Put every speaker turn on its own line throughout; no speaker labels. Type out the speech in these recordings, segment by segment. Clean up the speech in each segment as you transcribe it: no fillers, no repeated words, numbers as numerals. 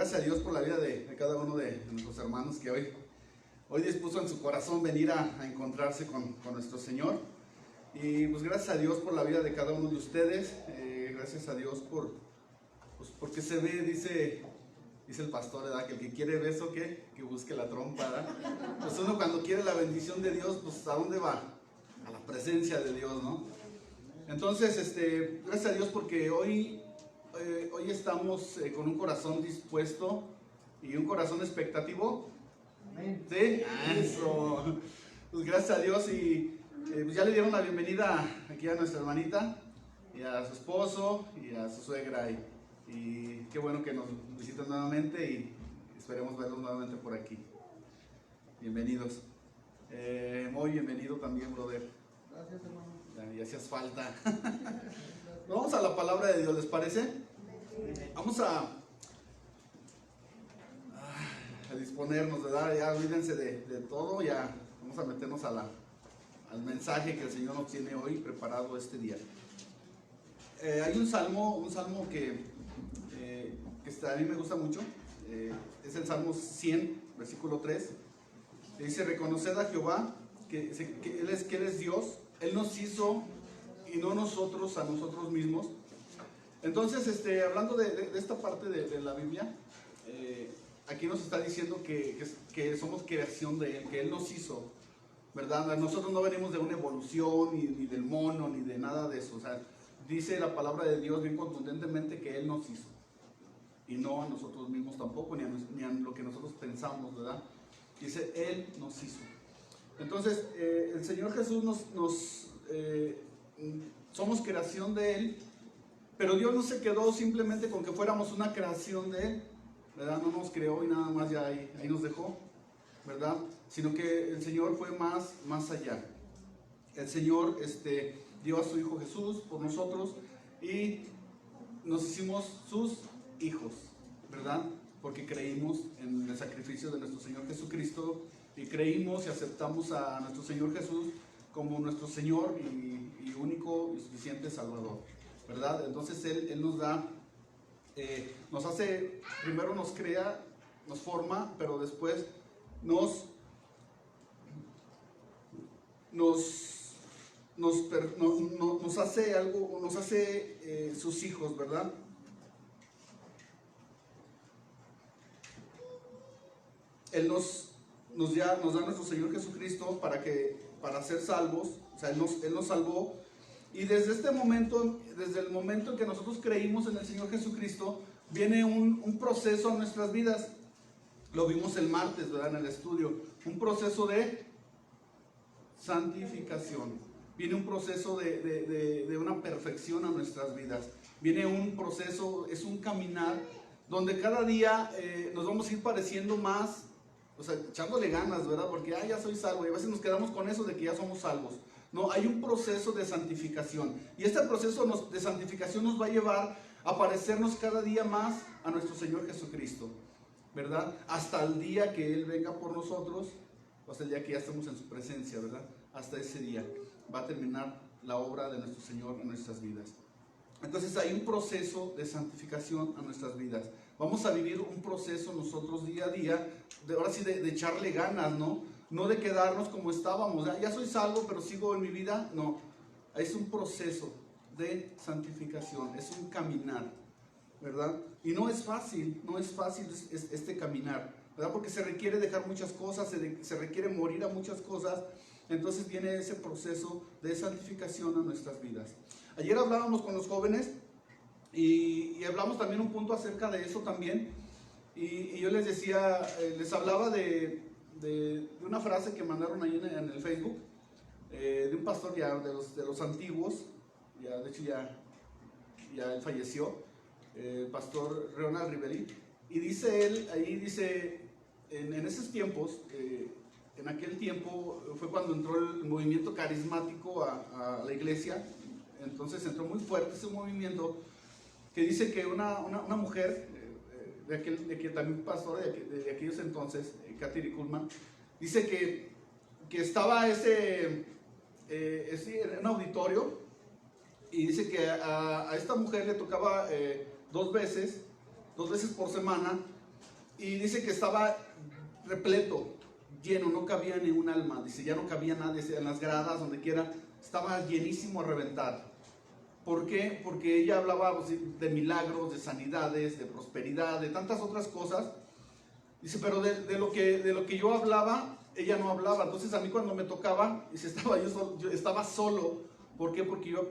gracias a Dios por la vida de cada uno de nuestros hermanos que hoy dispuso en su corazón venir a encontrarse con nuestro Señor. Y pues gracias a Dios por la vida de cada uno de ustedes. Gracias a Dios porque se ve, dice el pastor, ¿verdad? Que el que quiere beso, que busque la trompa, ¿verdad? Pues uno cuando quiere la bendición de Dios, pues ¿a dónde va? A la presencia de Dios, ¿no? Entonces, gracias a Dios porque hoy estamos con un corazón dispuesto y un corazón expectativo. ¿Sí? Eso. Pues gracias a Dios y pues ya le dieron la bienvenida aquí a nuestra hermanita y a su esposo y a su suegra y qué bueno que nos visitan nuevamente y esperemos verlos nuevamente por aquí. Bienvenidos. Muy bienvenido también, brother.
Gracias, hermano.
Ya hacías falta. Vamos a la palabra de Dios, ¿les parece? Vamos a disponernos, ¿verdad? Ya olvídense de todo, ya vamos a meternos al mensaje que el Señor nos tiene hoy preparado este día. Hay un salmo que a mí me gusta mucho, es el Salmo 100, versículo 3, que dice: reconoced a Jehová, que Él es Dios, Él nos hizo y no nosotros a nosotros mismos. Entonces, hablando de esta parte de la Biblia, aquí nos está diciendo que somos creación de Él, que Él nos hizo, ¿verdad? Nosotros no venimos de una evolución, ni del mono, ni de nada de eso. O sea, dice la palabra de Dios bien contundentemente que Él nos hizo. Y no a nosotros mismos tampoco, ni a lo que nosotros pensamos, ¿verdad? Dice, Él nos hizo. Entonces, el Señor Jesús somos creación de Él, pero Dios no se quedó simplemente con que fuéramos una creación de Él, ¿verdad? No nos creó y nada más ya ahí nos dejó, ¿verdad? Sino que el Señor fue más allá. El Señor dio a su Hijo Jesús por nosotros y nos hicimos sus hijos, ¿verdad? Porque creímos en el sacrificio de nuestro Señor Jesucristo y creímos y aceptamos a nuestro Señor Jesús como nuestro Señor y único y suficiente Salvador, ¿verdad? Entonces Él nos da, nos hace, primero nos crea, nos forma, pero después nos hace algo, nos hace sus hijos, ¿verdad? Él nos da nuestro Señor Jesucristo para ser salvos. O sea, Él nos salvó. Y desde el momento en que nosotros creímos en el Señor Jesucristo, viene un proceso en nuestras vidas. Lo vimos el martes, ¿verdad? En el estudio. Un proceso de santificación. Viene un proceso de una perfección a nuestras vidas. Viene un proceso, es un caminar donde cada día nos vamos a ir pareciendo más, o sea, echándole ganas, ¿verdad? Porque ya soy salvo, y a veces nos quedamos con eso de que ya somos salvos. No, hay un proceso de santificación, y este proceso de santificación nos va a llevar a parecernos cada día más a nuestro Señor Jesucristo, ¿verdad? Hasta el día que Él venga por nosotros, hasta el día que ya estemos en su presencia, ¿verdad? Hasta ese día va a terminar la obra de nuestro Señor en nuestras vidas. Entonces hay un proceso de santificación a nuestras vidas. Vamos a vivir un proceso nosotros día a día, ahora sí de echarle ganas, ¿no? No de quedarnos como estábamos, ya soy salvo pero sigo en mi vida, no. Es un proceso de santificación, es un caminar, ¿verdad? Y no es fácil este caminar, ¿verdad? Porque se requiere dejar muchas cosas, se requiere morir a muchas cosas. Entonces viene ese proceso de santificación a nuestras vidas. Ayer hablábamos con los jóvenes y hablamos también un punto acerca de eso también. Y yo les decía, les hablaba de una frase que mandaron ahí en el Facebook, de un pastor ya de los antiguos, ya, de hecho ya él falleció, el pastor Ronald Riveri. Y dice él, ahí dice, en esos tiempos, en aquel tiempo fue cuando entró el movimiento carismático a la iglesia. Entonces entró muy fuerte ese movimiento, que dice que una mujer de que también pastora de aquellos entonces, Kathy Kuhlman, dice que estaba en un auditorio, y dice que a esta mujer le tocaba dos veces por semana y dice que estaba repleto, lleno, no cabía ni un alma. Dice, ya no cabía nadie en las gradas, donde quiera, estaba llenísimo a reventar. ¿Por qué? Porque ella hablaba de milagros, de sanidades, de prosperidad, de tantas otras cosas. Dice, pero de lo que yo hablaba, ella no hablaba. Entonces a mí cuando me tocaba, dice, yo estaba solo. ¿Por qué? Porque yo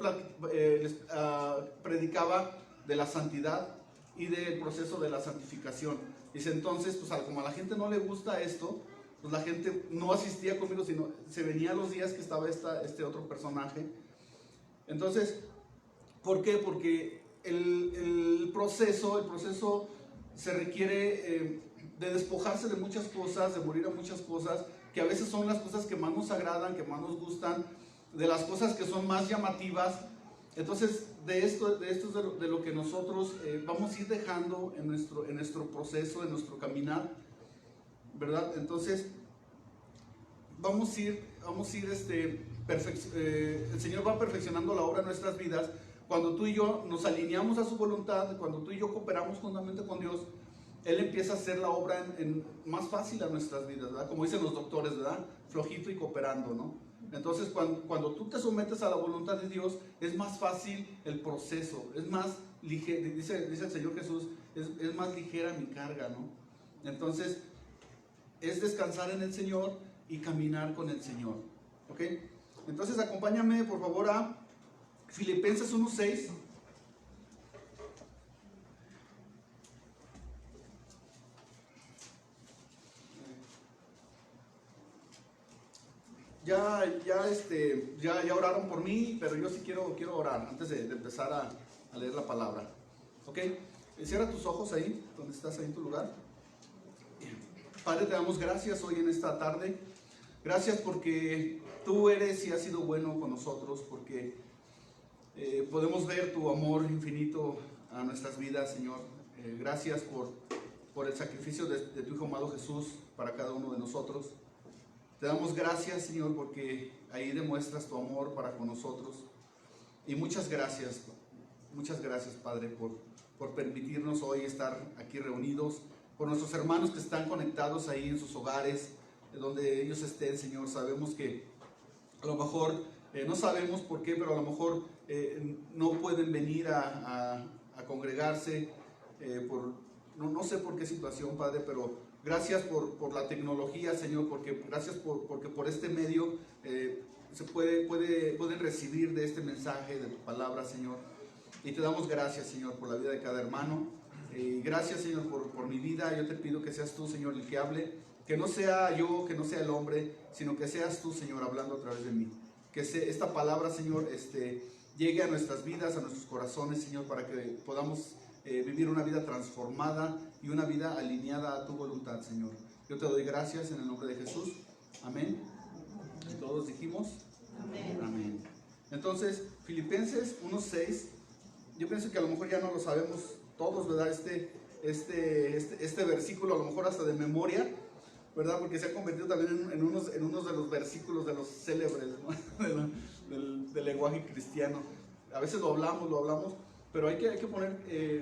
predicaba de la santidad y del proceso de la santificación. Dice, entonces, pues como a la gente no le gusta esto, pues la gente no asistía conmigo, sino se venía los días que estaba este otro personaje. Entonces, ¿por qué? Porque el proceso se requiere de despojarse de muchas cosas, de morir a muchas cosas, que a veces son las cosas que más nos agradan, que más nos gustan, de las cosas que son más llamativas. Entonces, de esto es de lo que nosotros vamos a ir dejando en nuestro proceso, en nuestro caminar, ¿verdad? Entonces, vamos a ir el Señor va perfeccionando la obra en nuestras vidas. Cuando tú y yo nos alineamos a su voluntad, cuando tú y yo cooperamos juntamente con Dios, Él empieza a hacer la obra más fácil a nuestras vidas, ¿verdad? Como dicen los doctores, ¿verdad? Flojito y cooperando, ¿no? Entonces, cuando tú te sometes a la voluntad de Dios, es más fácil el proceso, es más ligero, dice el Señor Jesús, es más ligera mi carga, ¿no? Entonces, es descansar en el Señor y caminar con el Señor, ¿ok? Entonces, acompáñame, por favor, a Filipenses 1:6. Ya oraron por mí, pero yo sí quiero orar antes de empezar a leer la palabra. ¿Ok? Cierra tus ojos ahí, donde estás, ahí en tu lugar. Padre, te damos gracias hoy en esta tarde. Gracias porque tú eres y has sido bueno con nosotros, porque podemos ver tu amor infinito a nuestras vidas, Señor. Gracias por el sacrificio de tu Hijo amado Jesús para cada uno de nosotros. Te damos gracias, Señor, porque ahí demuestras tu amor para con nosotros. Y muchas gracias, Padre, por permitirnos hoy estar aquí reunidos, por nuestros hermanos que están conectados ahí en sus hogares, donde ellos estén, Señor. Sabemos que a lo mejor, no sabemos por qué, pero a lo mejor no pueden venir a congregarse, no sé por qué situación, Padre, pero gracias por la tecnología, Señor, gracias porque por este medio se pueden recibir de este mensaje, de tu palabra, Señor. Y te damos gracias, Señor, por la vida de cada hermano. Y gracias, Señor, por mi vida. Yo te pido que seas tú, Señor, el que hable. Que no sea yo, que no sea el hombre, sino que seas tú, Señor, hablando a través de mí. Que esta palabra, Señor, llegue a nuestras vidas, a nuestros corazones, Señor, para que podamos vivir una vida transformada y una vida alineada a tu voluntad, Señor. Yo te doy gracias en el nombre de Jesús. Amén. Y todos dijimos amén. Amén. Entonces, Filipenses 1:6, yo pienso que a lo mejor ya no lo sabemos todos, ¿verdad? Este versículo a lo mejor hasta de memoria, ¿verdad? Porque se ha convertido también en unos de los versículos de los célebres, ¿no? del lenguaje cristiano. A veces lo hablamos, pero hay que poner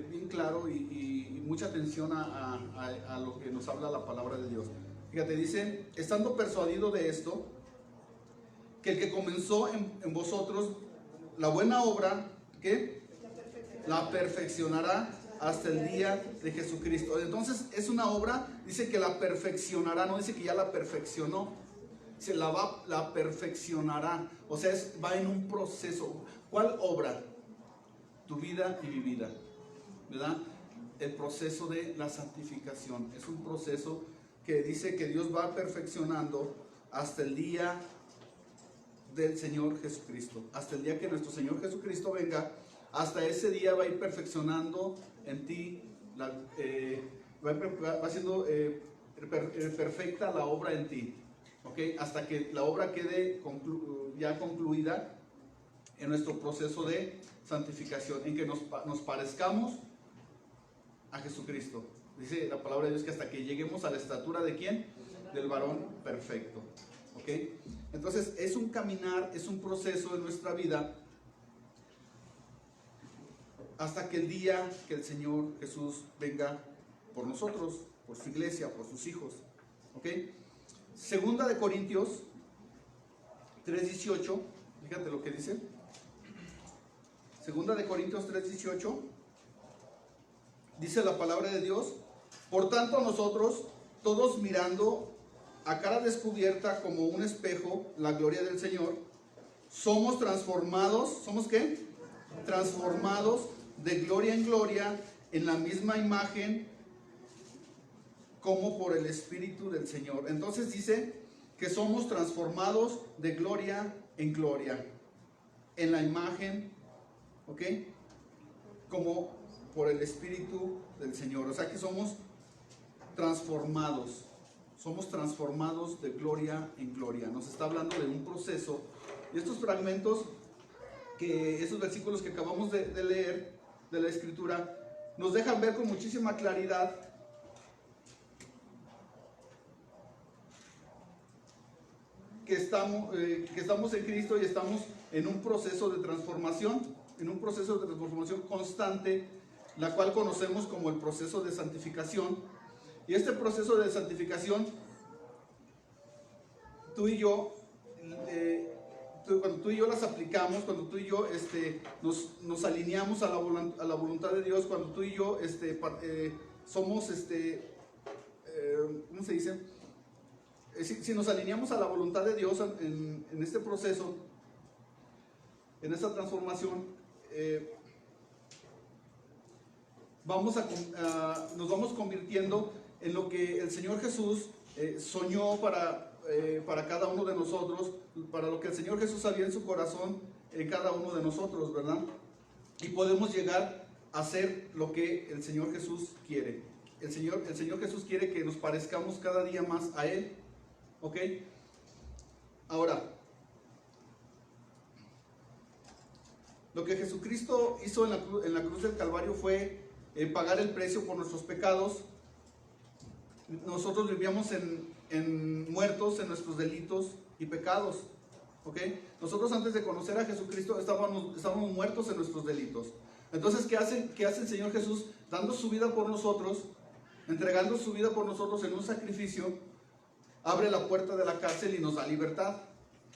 bien claro y mucha atención a lo que nos habla la palabra de Dios. Fíjate, dice, estando persuadido de esto, que el que comenzó en vosotros la buena obra, ¿qué? La perfeccionará hasta el día de Jesucristo. Entonces es una obra, dice que la perfeccionará, no dice que ya la perfeccionó, dice la perfeccionará. O sea, va en un proceso. ¿Cuál obra? Tu vida y mi vida, ¿verdad? El proceso de la santificación es un proceso que dice que Dios va perfeccionando hasta el día del Señor Jesucristo, hasta el día que nuestro Señor Jesucristo venga. Hasta ese día va a ir perfeccionando en ti, va siendo perfecta la obra en ti, ¿okay? Hasta que la obra quede ya concluida en nuestro proceso de santificación, en que nos parezcamos a Jesucristo. Dice la palabra de Dios que hasta que lleguemos a la estatura de ¿quién? Del varón perfecto, ¿ok? Entonces es un caminar, es un proceso en nuestra vida hasta que el día que el Señor Jesús venga por nosotros. por su iglesia, por sus hijos. ¿Ok? Segunda de Corintios 3:18, fíjate lo que dice. Segunda de Corintios 3:18, dice la palabra de Dios: por tanto nosotros, todos mirando a cara descubierta como un espejo la gloria del Señor, somos transformados, ¿somos qué? Transformados de gloria en gloria en la misma imagen como por el Espíritu del Señor. Entonces dice que somos transformados de gloria en gloria en la imagen, ¿ok? Como por el Espíritu del Señor. O sea que somos transformados de gloria en gloria. Nos está hablando de un proceso. Y estos fragmentos, esos versículos que acabamos de leer de la Escritura, nos dejan ver con muchísima claridad que estamos en Cristo y estamos en un proceso de transformación, constante, la cual conocemos como el proceso de santificación. Y este proceso de santificación, tú y yo, cuando tú y yo las aplicamos, cuando tú y yo nos alineamos a la voluntad de Dios, cuando tú y yo somos, ¿cómo se dice? Si nos alineamos a la voluntad de Dios en este proceso, en esta transformación, nos vamos convirtiendo en lo que el Señor Jesús soñó para cada uno de nosotros, para lo que el Señor Jesús había en su corazón en cada uno de nosotros, ¿verdad? Y podemos llegar a hacer lo que el Señor Jesús quiere. El Señor Jesús quiere que nos parezcamos cada día más a Él, ¿ok? Ahora, lo que Jesucristo hizo en la cruz del Calvario fue pagar el precio por nuestros pecados. Nosotros vivíamos muertos en nuestros delitos y pecados, ¿ok? Nosotros antes de conocer a Jesucristo estábamos muertos en nuestros delitos. Entonces, ¿qué hace el Señor Jesús? Dando su vida por nosotros, entregando su vida por nosotros en un sacrificio, abre la puerta de la cárcel y nos da libertad,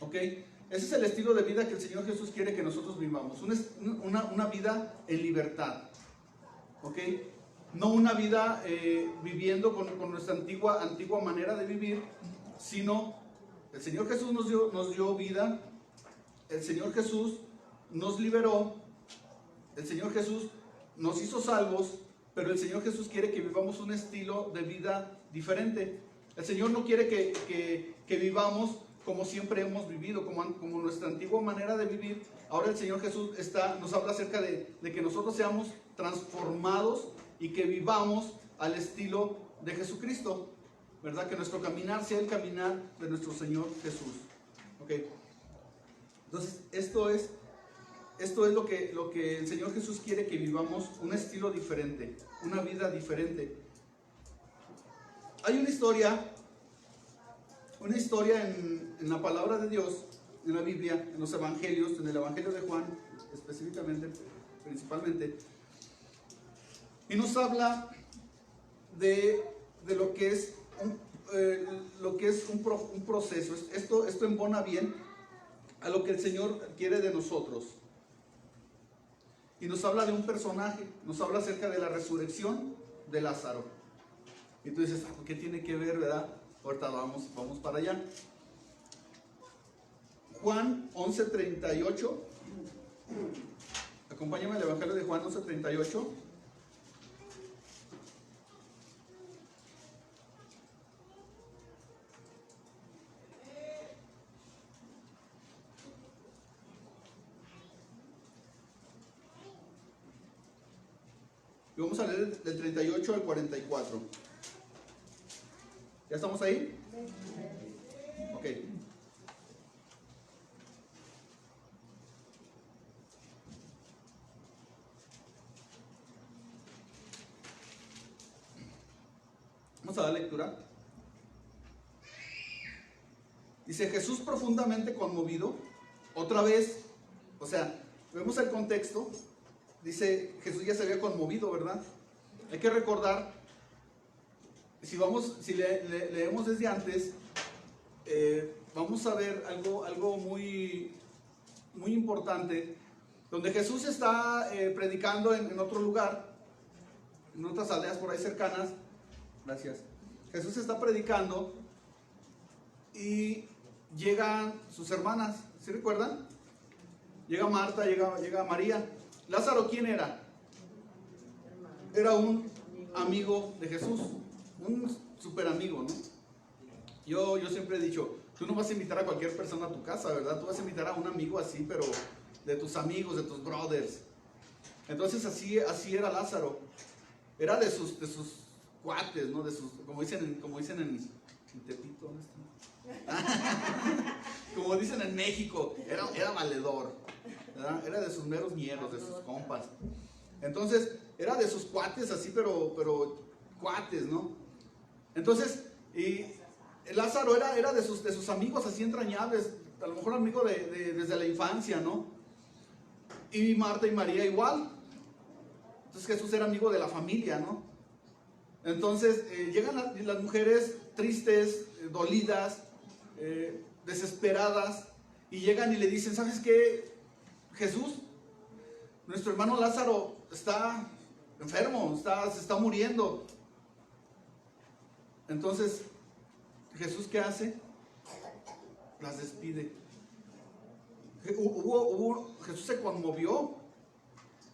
¿ok? Ese es el estilo de vida que el Señor Jesús quiere que nosotros vivamos, una vida en libertad, ¿ok? No una vida viviendo con nuestra antigua manera de vivir, sino el Señor Jesús nos dio vida, el Señor Jesús nos liberó, el Señor Jesús nos hizo salvos, pero el Señor Jesús quiere que vivamos un estilo de vida diferente. El Señor no quiere que vivamos como siempre hemos vivido, como nuestra antigua manera de vivir. Ahora el Señor Jesús nos habla acerca de que nosotros seamos transformados y que vivamos al estilo de Jesucristo, ¿verdad? Que nuestro caminar sea el caminar de nuestro Señor Jesús, ¿ok? Entonces, esto es lo que el Señor Jesús quiere que vivamos, un estilo diferente, una vida diferente. Hay una historia en la palabra de Dios, en la Biblia, en los evangelios, en el Evangelio de Juan principalmente, y nos habla de lo que es un proceso. Esto embona bien a lo que el Señor quiere de nosotros. Y nos habla de un personaje, nos habla acerca de la resurrección de Lázaro. Y tú dices, ¿qué tiene que ver, verdad? Ahorita vamos para allá. Juan 11:38. Acompáñame al Evangelio de Juan 11:38. Y vamos a leer del 38 al 44. ¿Ya estamos ahí? Ok. Vamos a dar lectura. Dice: Jesús, profundamente conmovido, otra vez, o sea, vemos el contexto. Dice, Jesús ya se había conmovido, ¿verdad? Hay que recordar si leemos desde antes, vamos a ver algo muy, muy importante, donde Jesús está predicando en otro lugar, en otras aldeas por ahí cercanas. Gracias. Jesús está predicando y llegan sus hermanas, ¿sí recuerdan? Llega Marta, llega María. Lázaro, ¿quién era? Era un amigo de Jesús, un súper amigo, ¿no? Yo siempre he dicho, tú no vas a invitar a cualquier persona a tu casa, ¿verdad? Tú vas a invitar a un amigo así, pero de tus amigos, de tus brothers. Entonces así era Lázaro. Era de sus cuates, ¿no? De sus, como dicen en Tepito, ¿no? Como dicen en México, era valedor, ¿verdad? Era de sus meros ñeros, de sus compas. Entonces, era de sus cuates así, pero cuates, ¿no? Entonces, y Lázaro era de sus amigos así entrañables, a lo mejor amigo desde la infancia, ¿no? Y Marta y María igual. Entonces Jesús era amigo de la familia, ¿no? Entonces llegan las mujeres tristes, dolidas, desesperadas, y llegan y le dicen, ¿sabes qué, Jesús? Nuestro hermano Lázaro está enfermo, se está muriendo. Entonces, ¿Jesús qué hace? Las despide. Jesús se conmovió,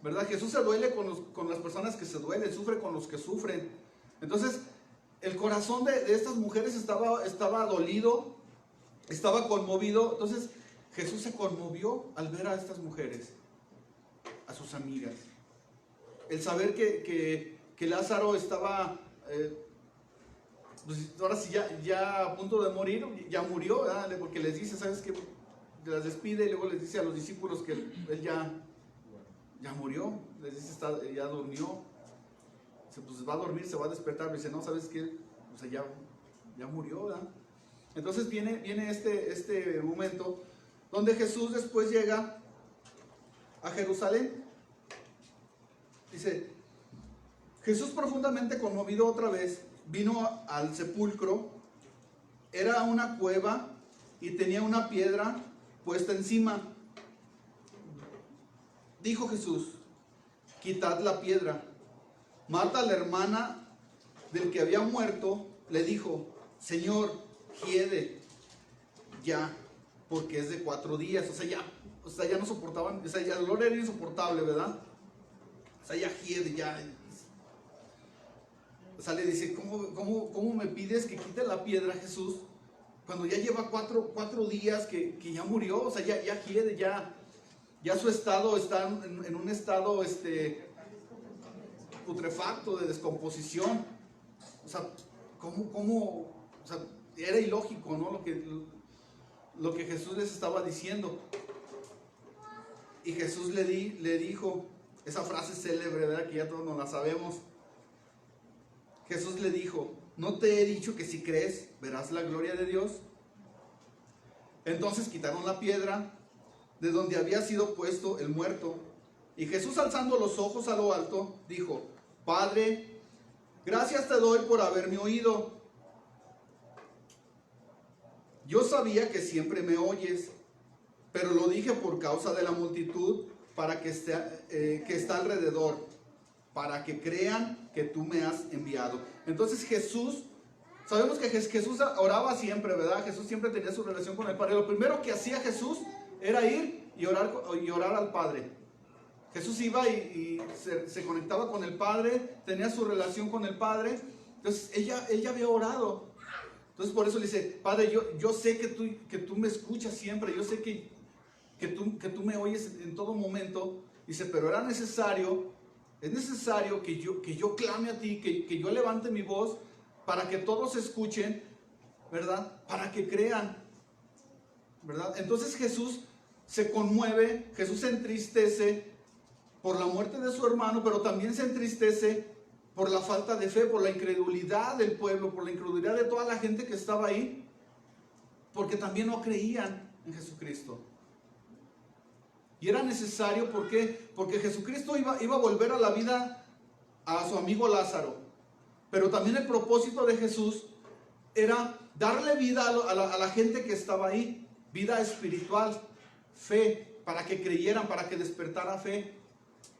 ¿verdad? Jesús se duele con las personas que se duelen, sufre con los que sufren. Entonces, el corazón de estas mujeres estaba dolido, estaba conmovido. Entonces, Jesús se conmovió al ver a estas mujeres, a sus amigas. El saber que Lázaro estaba, pues ahora sí ya a punto de morir, ya murió, ¿verdad? Porque les dice, ¿sabes qué? Las despide y luego les dice a los discípulos que él ya murió. Les dice, ya durmió. Dice, pues va a dormir, se va a despertar. Dice, no, ¿sabes qué? O sea, ya murió, ¿verdad? Entonces viene este momento donde Jesús después llega a Jerusalén. Dice, Jesús profundamente conmovido otra vez, vino al sepulcro. Era una cueva y tenía una piedra puesta encima. Dijo Jesús, quitad la piedra. Marta, la hermana del que había muerto, le dijo, Señor, hiede ya, porque es de 4 días. O sea, ya no soportaban, o sea, ya el dolor era insoportable, ¿verdad? O sea, ya hiede, ya. O sea, le dice, ¿cómo me pides que quite la piedra, Jesús? Cuando ya lleva 4 días que ya murió. O sea, ya hiede, ya su estado está en un estado putrefacto, de descomposición. O sea, o sea, era ilógico, ¿no? Lo que Jesús les estaba diciendo. Y Jesús le dijo, esa frase célebre, ¿verdad? Que ya todos nos la sabemos. Jesús le dijo, ¿no te he dicho que si crees, verás la gloria de Dios? Entonces quitaron la piedra de donde había sido puesto el muerto. Y Jesús, alzando los ojos a lo alto, dijo, Padre, gracias te doy por haberme oído. Yo sabía que siempre me oyes, pero lo dije por causa de la multitud para que está alrededor, para que crean que tú me has enviado. Entonces Jesús, sabemos que Jesús oraba siempre, ¿verdad? Jesús siempre tenía su relación con el Padre. Lo primero que hacía Jesús era ir y orar al Padre. Jesús iba y se conectaba con el Padre, tenía su relación con el Padre. Entonces ella había orado. Entonces por eso le dice, Padre, yo sé que tú me escuchas siempre, yo sé que tú me oyes en todo momento. Dice, pero es necesario que yo clame a ti, que yo levante mi voz para que todos escuchen, ¿verdad? Para que crean, ¿verdad? Entonces Jesús se conmueve, Jesús se entristece por la muerte de su hermano, pero también se entristece por la falta de fe, por la incredulidad del pueblo, por la incredulidad de toda la gente que estaba ahí, porque también no creían en Jesucristo. Y era necesario, ¿por qué? Porque Jesucristo iba a volver a la vida a su amigo Lázaro. Pero también el propósito de Jesús era darle vida a la gente que estaba ahí, vida espiritual, fe, para que creyeran, para que despertara fe,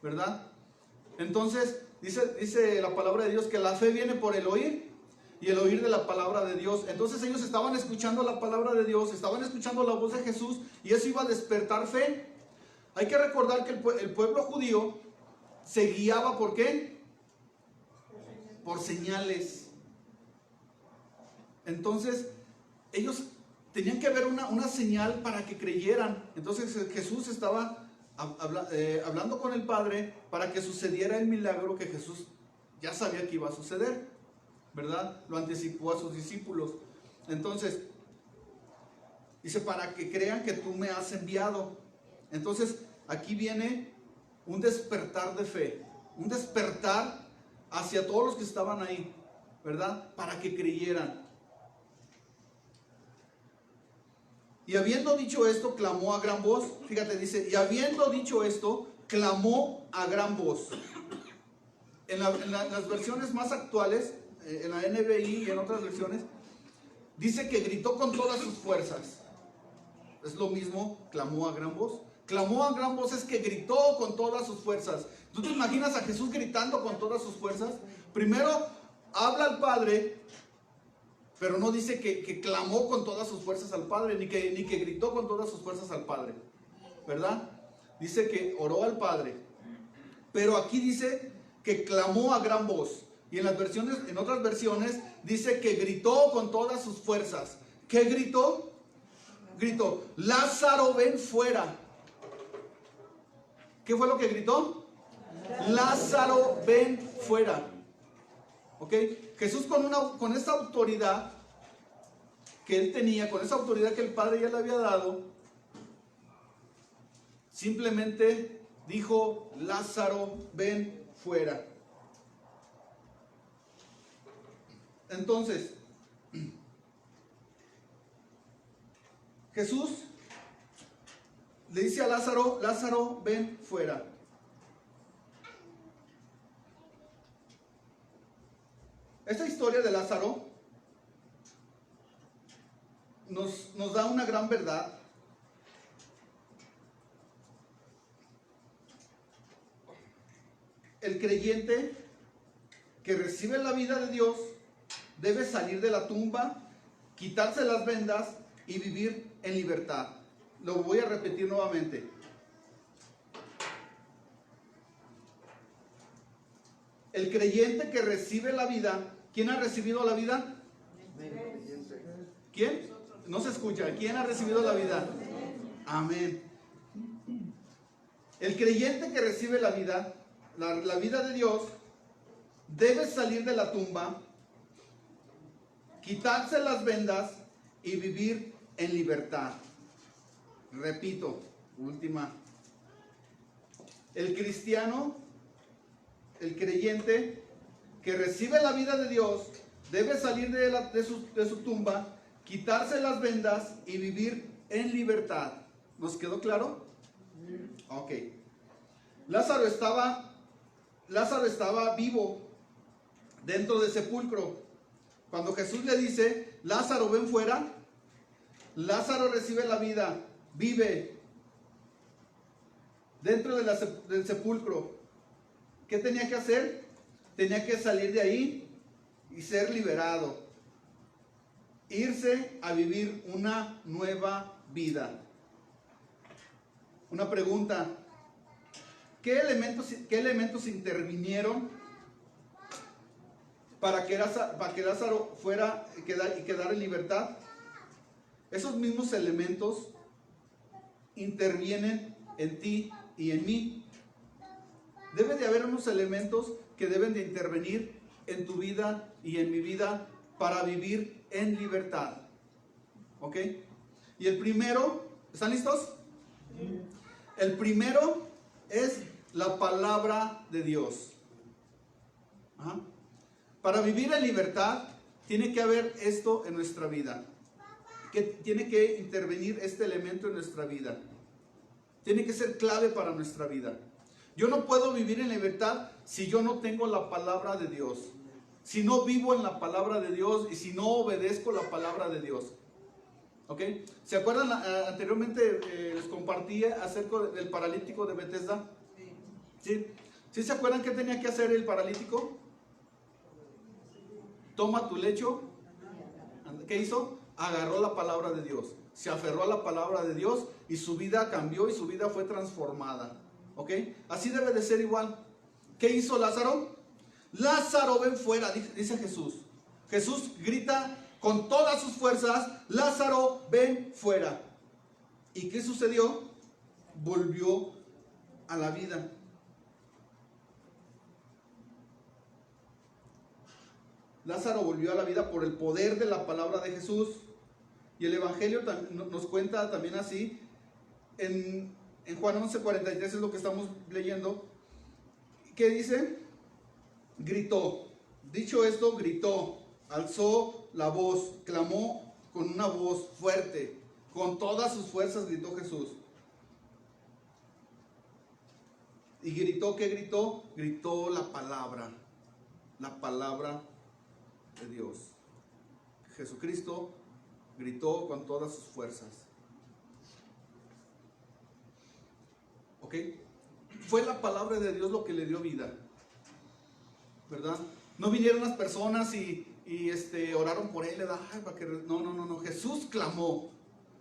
¿verdad? Entonces, dice la palabra de Dios que la fe viene por el oír y el oír de la palabra de Dios. Entonces ellos estaban escuchando la palabra de Dios, estaban escuchando la voz de Jesús y eso iba a despertar fe. Hay que recordar que el pueblo judío se guiaba ¿por qué? Por señales. Entonces ellos tenían que ver una señal para que creyeran. Entonces Jesús estaba hablando con el Padre para que sucediera el milagro que Jesús ya sabía que iba a suceder, ¿verdad? Lo anticipó a sus discípulos. Entonces dice, para que crean que tú me has enviado. Entonces aquí viene un despertar de fe, un despertar hacia todos los que estaban ahí, ¿verdad? Para que creyeran. Y habiendo dicho esto, clamó a gran voz. Fíjate, dice, y habiendo dicho esto, clamó a gran voz. En las versiones más actuales, en la NBI y en otras versiones, dice que gritó con todas sus fuerzas. Es lo mismo, clamó a gran voz. Clamó a gran voz es que gritó con todas sus fuerzas. ¿Tú te imaginas a Jesús gritando con todas sus fuerzas? Primero habla al Padre, pero no dice que clamó con todas sus fuerzas al Padre, ni que gritó con todas sus fuerzas al Padre, ¿verdad? Dice que oró al Padre. Pero aquí dice que clamó a gran voz. Y en otras versiones dice que gritó con todas sus fuerzas. ¿Qué gritó? Gritó, Lázaro, ven fuera. ¿Qué fue lo que gritó? Lázaro, ven fuera. ¿Ok? Jesús con esa autoridad que él tenía, con esa autoridad que el Padre ya le había dado, simplemente dijo, Lázaro, ven fuera. Entonces, Jesús le dice a Lázaro, Lázaro, ven fuera. Esta historia de Lázaro nos da una gran verdad. El creyente que recibe la vida de Dios debe salir de la tumba, quitarse las vendas y vivir en libertad. Lo voy a repetir nuevamente. El creyente que recibe la vida, ¿quién ha recibido la vida? ¿Quién? No se escucha. ¿Quién ha recibido la vida? Amén. El creyente que recibe la vida, la vida de Dios, debe salir de la tumba, quitarse las vendas y vivir en libertad. Repito, última. El cristiano, el creyente que recibe la vida de Dios, debe salir de su tumba, quitarse las vendas y vivir en libertad. ¿Nos quedó claro? Ok. Lázaro estaba vivo dentro del sepulcro. Cuando Jesús le dice, Lázaro, ven fuera, Lázaro recibe la vida, vive dentro del sepulcro. ¿Qué tenía que hacer? Tenía que salir de ahí y ser liberado. Irse a vivir una nueva vida. Una pregunta. ¿Qué elementos intervinieron para que Lázaro fuera y quedara en libertad? Esos mismos elementos intervienen en ti y en mí. Debe de haber unos elementos que deben de intervenir en tu vida y en mi vida para vivir en libertad. ¿Ok? Y el primero, ¿están listos? El primero es la palabra de Dios. Ajá. Para vivir en libertad tiene que haber esto en nuestra vida. Tiene que intervenir este elemento en nuestra vida. Tiene que ser clave para nuestra vida. Yo no puedo vivir en libertad si yo no tengo la palabra de Dios. si no vivo en la palabra de Dios y si no obedezco la palabra de Dios. ¿Ok? ¿Se acuerdan? Anteriormente les compartí acerca del paralítico de Bethesda. ¿Sí? ¿Sí se acuerdan qué tenía que hacer el paralítico? Toma tu lecho. ¿Qué hizo? Agarró la palabra de Dios. Se aferró a la palabra de Dios y su vida cambió y su vida fue transformada. ¿Ok? Así debe de ser igual. ¿Qué hizo Lázaro? Lázaro, ven fuera, dice Jesús. Jesús grita con todas sus fuerzas, Lázaro, ven fuera. ¿Y qué sucedió? Volvió a la vida. Lázaro volvió a la vida por el poder de la palabra de Jesús. Y el Evangelio nos cuenta también así. En Juan 11:43 es lo que estamos leyendo. ¿Qué dice? Gritó. Dicho esto, gritó. Alzó la voz. Clamó con una voz fuerte. Con todas sus fuerzas gritó Jesús. Y gritó, ¿qué gritó? Gritó la palabra. La palabra de Dios. Jesucristo gritó con todas sus fuerzas. ¿Ok? Fue la palabra de Dios lo que le dio vida, ¿verdad? No vinieron las personas y oraron por él. No. Jesús clamó.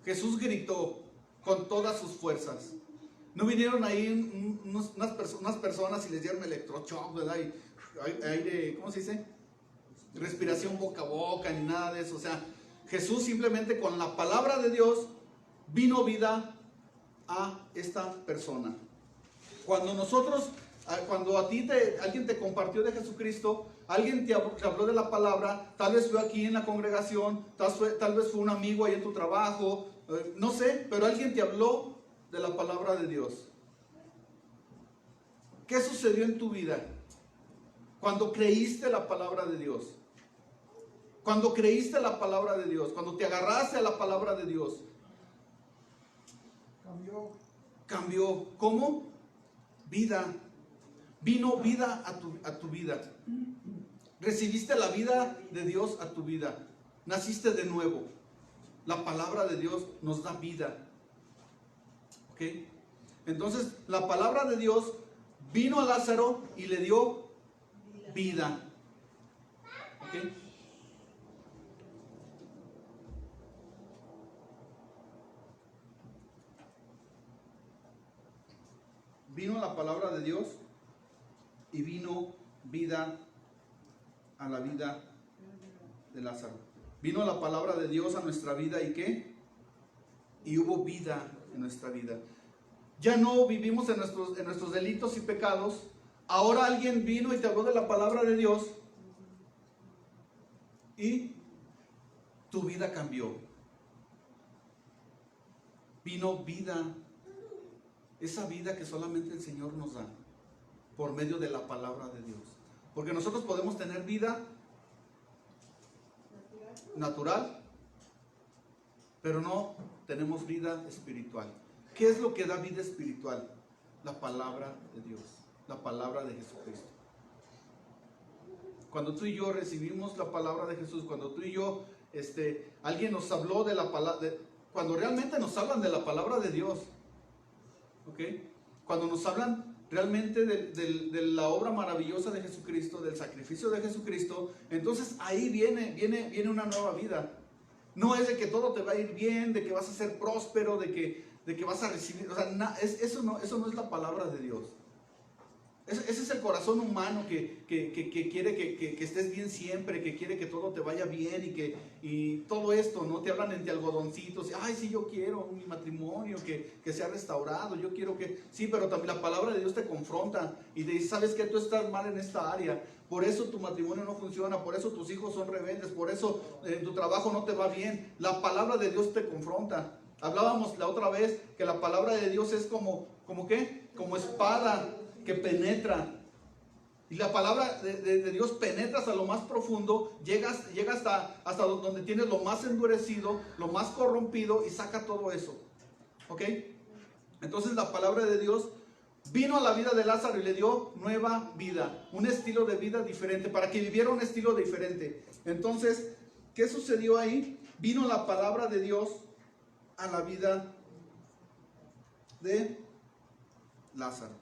Jesús gritó con todas sus fuerzas. No vinieron ahí unas personas y les dieron electroshock, ¿verdad? Y aire, ¿cómo se dice? Respiración boca a boca, ni nada de eso. O sea, Jesús simplemente con la palabra de Dios vino vida a esta persona. Cuando a ti alguien te compartió de Jesucristo, alguien te habló de la palabra, tal vez fue aquí en la congregación, tal vez fue un amigo ahí en tu trabajo, no sé, pero alguien te habló de la palabra de Dios. ¿Qué sucedió en tu vida cuando creíste la palabra de Dios? Cuando creíste la palabra de Dios, cuando te agarraste a la palabra de Dios. Cambió. ¿Cómo? Vida. Vino vida a tu vida. Recibiste la vida de Dios a tu vida. Naciste de nuevo. La palabra de Dios nos da vida. ¿Ok? Entonces, la palabra de Dios vino a Lázaro y le dio vida. ¿Ok? Vino la palabra de Dios y vino vida a la vida de Lázaro. Vino la palabra de Dios a nuestra vida y ¿qué? Y hubo vida en nuestra vida. Ya no vivimos en nuestros delitos y pecados. Ahora alguien vino y te habló de la palabra de Dios y tu vida cambió. Vino vida. Esa vida que solamente el Señor nos da por medio de la palabra de Dios. Porque nosotros podemos tener vida natural, pero no tenemos vida espiritual. ¿Qué es lo que da vida espiritual? La palabra de Dios, la palabra de Jesucristo. Cuando tú y yo recibimos la palabra de Jesús, cuando tú y yo, alguien nos habló de la palabra, cuando realmente nos hablan de la palabra de Dios, ¿ok? Cuando nos hablan realmente de la obra maravillosa de Jesucristo, del sacrificio de Jesucristo, entonces ahí viene una nueva vida. No es de que todo te va a ir bien, de que vas a ser próspero, de que vas a recibir, o sea, eso no es la palabra de Dios. Ese es el corazón humano que quiere que estés bien siempre, que quiere que todo te vaya bien y todo esto, ¿no? Te hablan entre algodoncitos. Ay, sí, yo quiero mi matrimonio que sea restaurado, yo quiero que... Sí, pero también la palabra de Dios te confronta y te dice, ¿sabes qué? Tú estás mal en esta área. Por eso tu matrimonio no funciona, por eso tus hijos son rebeldes, por eso tu trabajo no te va bien. La palabra de Dios te confronta. Hablábamos la otra vez que la palabra de Dios es como ¿qué? Como espada que penetra. Y la palabra de Dios penetra hasta lo más profundo, llega hasta donde tienes lo más endurecido, lo más corrompido y saca todo eso. ¿Ok? Entonces la palabra de Dios vino a la vida de Lázaro y le dio nueva vida, un estilo de vida diferente, para que viviera un estilo diferente. Entonces, ¿qué sucedió ahí? Vino la palabra de Dios a la vida de Lázaro.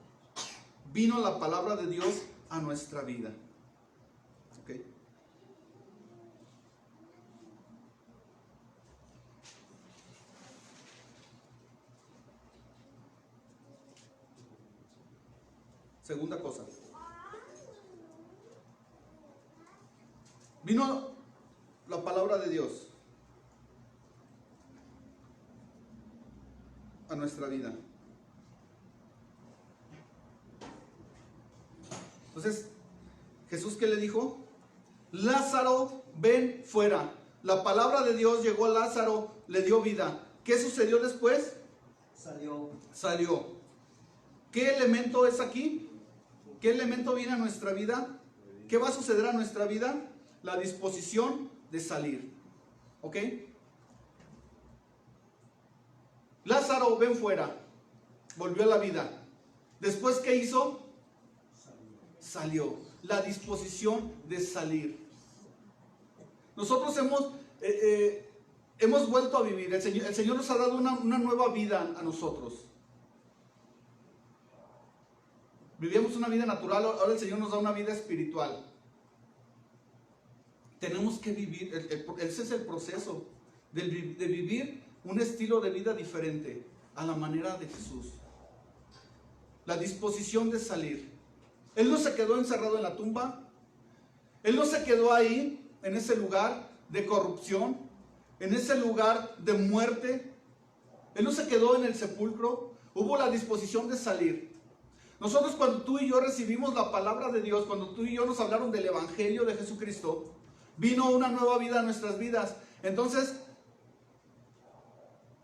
Vino la palabra de Dios a nuestra vida. ¿Ok? Segunda cosa. Vino la palabra de Dios a nuestra vida. Entonces, Jesús, ¿qué le dijo? Lázaro, ven fuera. La palabra de Dios llegó a Lázaro, le dio vida. ¿Qué sucedió después? Salió. ¿Qué elemento es aquí? ¿Qué elemento viene a nuestra vida? ¿Qué va a suceder a nuestra vida? La disposición de salir. ¿Ok? Lázaro, ven fuera. Volvió a la vida. Después, ¿qué hizo? Salió. La disposición de salir. Nosotros hemos vuelto a vivir. El Señor nos ha dado una nueva vida a nosotros. Vivíamos una vida natural, ahora el Señor nos da una vida espiritual. Tenemos que vivir, ese es el proceso de vivir un estilo de vida diferente a la manera de Jesús. La disposición de salir. Él no se quedó encerrado en la tumba. Él no se quedó ahí, en ese lugar de corrupción, en ese lugar de muerte. Él no se quedó en el sepulcro. Hubo la disposición de salir. Nosotros, cuando tú y yo recibimos la palabra de Dios, cuando tú y yo nos hablaron del Evangelio de Jesucristo, vino una nueva vida a nuestras vidas. Entonces,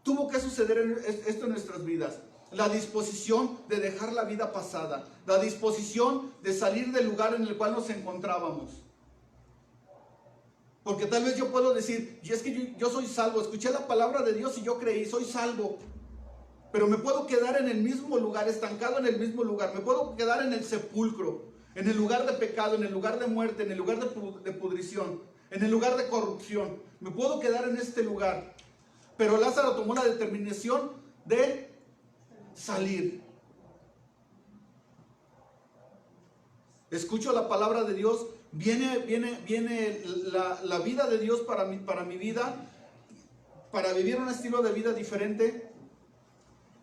tuvo que suceder esto en nuestras vidas. La disposición de dejar la vida pasada. La disposición de salir del lugar en el cual nos encontrábamos. Porque tal vez yo puedo decir, y es que yo soy salvo, escuché la palabra de Dios y yo creí, soy salvo. Pero me puedo quedar en el mismo lugar, estancado en el mismo lugar. Me puedo quedar en el sepulcro, en el lugar de pecado, en el lugar de muerte, en el lugar de pudrición, en el lugar de corrupción. Me puedo quedar en este lugar. Pero Lázaro tomó la determinación de salir. Escucho la palabra de Dios. Viene la vida de Dios para mi vida, para vivir un estilo de vida diferente.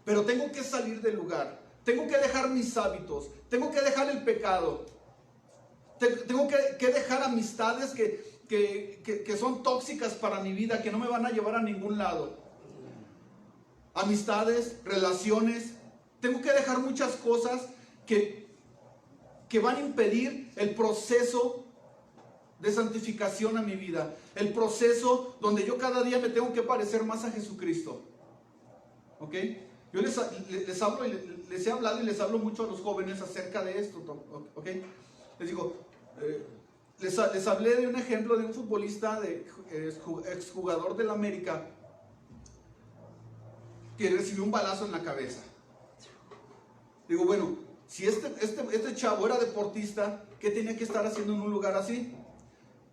Pero tengo que salir del lugar. Tengo que dejar mis hábitos. Tengo que dejar el pecado. Tengo que dejar amistades que son tóxicas para mi vida, que no me van a llevar a ningún lado. Amistades, relaciones. Tengo que dejar muchas cosas que van a impedir el proceso de santificación a mi vida. El proceso donde yo cada día me tengo que parecer más a Jesucristo. ¿Ok? Yo les hablo y les he hablado y les hablo mucho a los jóvenes acerca de esto. ¿Ok? Les digo, les hablé de un ejemplo de un futbolista, exjugador del América, que recibió un balazo en la cabeza. Digo, bueno, si este chavo era deportista, ¿qué tenía que estar haciendo en un lugar así?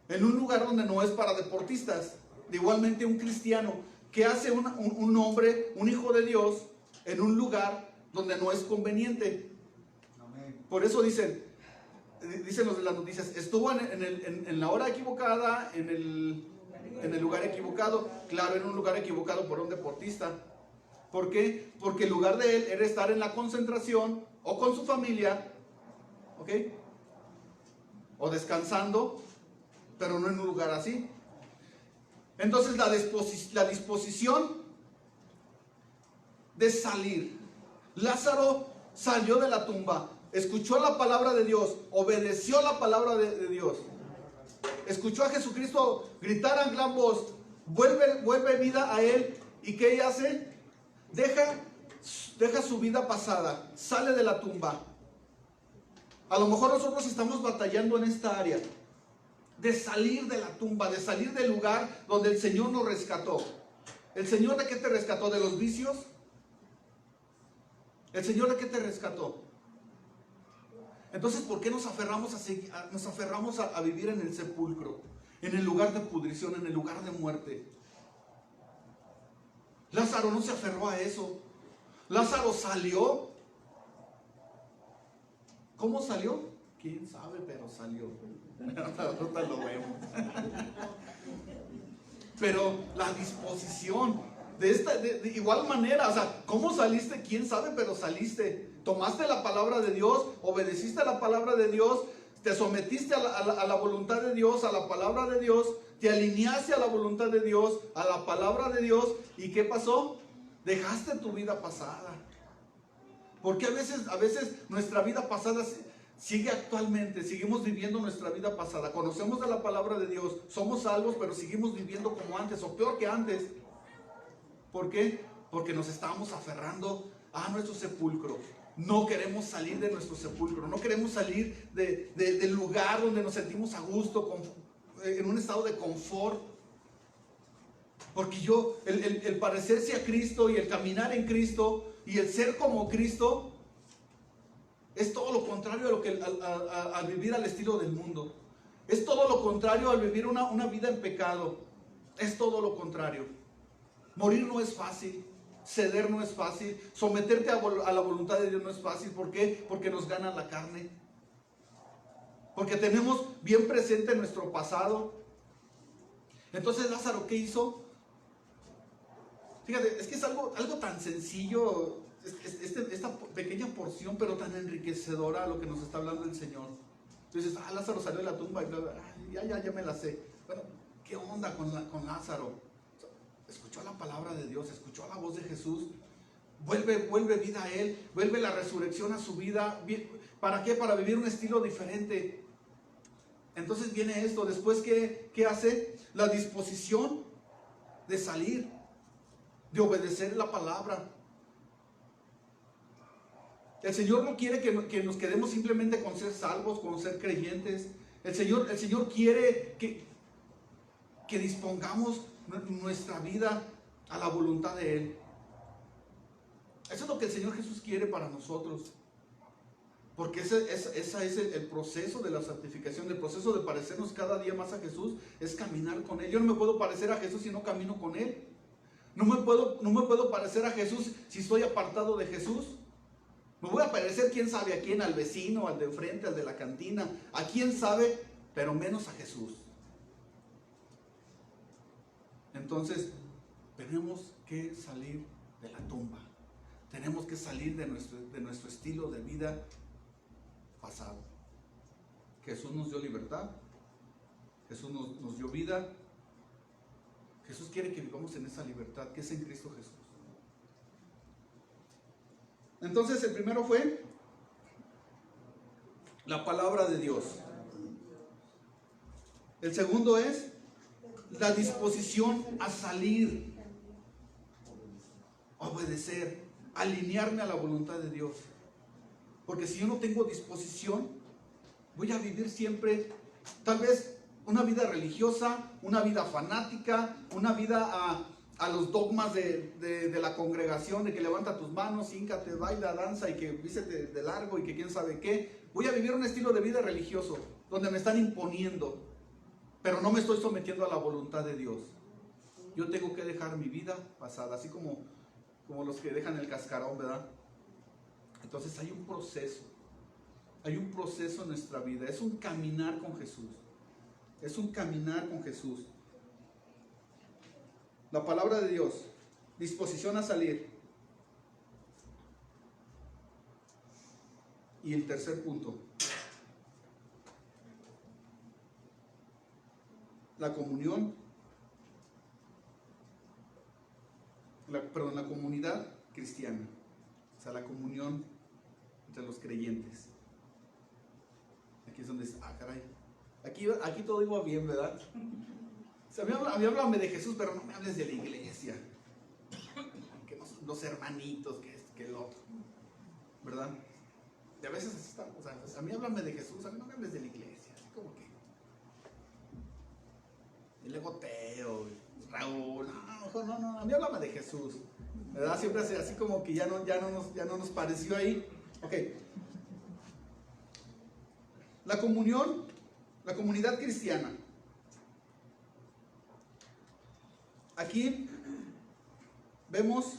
En un lugar donde no es para deportistas. Igualmente un cristiano, ¿qué hace un hombre, un hijo de Dios, en un lugar donde no es conveniente? Amén. Por eso dicen los de las noticias, estuvo en la hora equivocada, en el lugar equivocado. Claro, en un lugar equivocado por un deportista. ¿Por qué? Porque el lugar de él era estar en la concentración o con su familia, ¿ok? O descansando, pero no en un lugar así. Entonces la disposición de salir. Lázaro salió de la tumba, escuchó la palabra de Dios, obedeció la palabra de Dios, escuchó a Jesucristo gritar a gran voz, vuelve vida a él. ¿Y qué ella hace? Deja su vida pasada, sale de la tumba. A lo mejor nosotros estamos batallando en esta área de salir de la tumba, de salir del lugar donde el Señor nos rescató. ¿El Señor de qué te rescató? ¿De los vicios? ¿El Señor de qué te rescató? Entonces, ¿por qué nos aferramos a vivir en el sepulcro, en el lugar de pudrición, en el lugar de muerte? Lázaro no se aferró a eso. Lázaro salió. ¿Cómo salió? ¿Quién sabe? Pero salió. Ahorita lo vemos. Pero la disposición de igual manera, o sea, ¿cómo saliste? ¿Quién sabe? Pero saliste. Tomaste la palabra de Dios, obedeciste a la palabra de Dios, te sometiste a la voluntad de Dios, a la palabra de Dios, te alineaste a la voluntad de Dios, a la palabra de Dios. ¿Y qué pasó? Dejaste tu vida pasada. Porque a veces nuestra vida pasada sigue actualmente, seguimos viviendo nuestra vida pasada. Conocemos de la palabra de Dios, somos salvos, pero seguimos viviendo como antes o peor que antes. ¿Por qué? Porque nos estamos aferrando a nuestro sepulcro. No queremos salir de nuestro sepulcro, no queremos salir del lugar donde nos sentimos a gusto, en un estado de confort. Porque el parecerse a Cristo y el caminar en Cristo y el ser como Cristo es todo lo contrario a lo que al vivir al estilo del mundo. Es todo lo contrario al vivir una vida en pecado. Es todo lo contrario. Morir no es fácil. Ceder no es fácil. Someterte a la voluntad de Dios no es fácil. ¿Por qué? Porque nos gana la carne. Porque tenemos bien presente nuestro pasado. Entonces Lázaro, ¿qué hizo? Fíjate, es que es algo tan sencillo, esta pequeña porción, pero tan enriquecedora a lo que nos está hablando el Señor. Entonces, Lázaro salió de la tumba y ya me la sé. Bueno, ¿qué onda con Lázaro? Escuchó la palabra de Dios, escuchó la voz de Jesús, vuelve vida a él, vuelve la resurrección a su vida. ¿Para qué? Para vivir un estilo diferente. Entonces viene esto, después ¿qué hace? La disposición de salir, de obedecer la palabra. El Señor no quiere que nos quedemos simplemente con ser salvos, con ser creyentes. El Señor quiere que dispongamos nuestra vida a la voluntad de Él. Eso es lo que el Señor Jesús quiere para nosotros. Porque ese es el proceso de la santificación, el proceso de parecernos cada día más a Jesús, es caminar con Él. Yo no me puedo parecer a Jesús si no camino con Él. No me puedo parecer a Jesús si estoy apartado de Jesús. Me voy a parecer, quién sabe a quién, al vecino, al de enfrente, al de la cantina, a quién sabe, pero menos a Jesús. Entonces, tenemos que salir de la tumba. Tenemos que salir de nuestro estilo de vida pasado. Jesús nos dio libertad. Jesús nos dio vida. Jesús quiere que vivamos en esa libertad que es en Cristo Jesús. Entonces, el primero fue la palabra de Dios. El segundo es la disposición a salir, a obedecer, a alinearme a la voluntad de Dios. Porque si yo no tengo disposición, voy a vivir siempre, tal vez, una vida religiosa, una vida fanática, una vida a los dogmas de la congregación, de que levanta tus manos, híncate, baila, danza y que vístete de largo y que quién sabe qué. Voy a vivir un estilo de vida religioso, donde me están imponiendo, pero no me estoy sometiendo a la voluntad de Dios. Yo tengo que dejar mi vida pasada, así como los que dejan el cascarón, ¿verdad? Entonces hay un proceso en nuestra vida, es un caminar con Jesús. Es un caminar con Jesús. La palabra de Dios, disposición a salir. Y el tercer punto, la comunión, la comunidad cristiana, o sea, la comunión entre los creyentes. Aquí es donde caray. Aquí todo iba bien, ¿verdad? O sea, a mí háblame de Jesús, pero no me hables de la iglesia. Que los hermanitos, que esto, que el otro. ¿Verdad? Y a veces así está. O sea, a mí háblame de Jesús, a mí no me hables de la iglesia. Así como que. Y luego Teo, Raúl. No, a mí háblame de Jesús. ¿Verdad? Siempre así como que ya no nos pareció ahí. Ok. La comunión, la comunidad cristiana. Aquí vemos,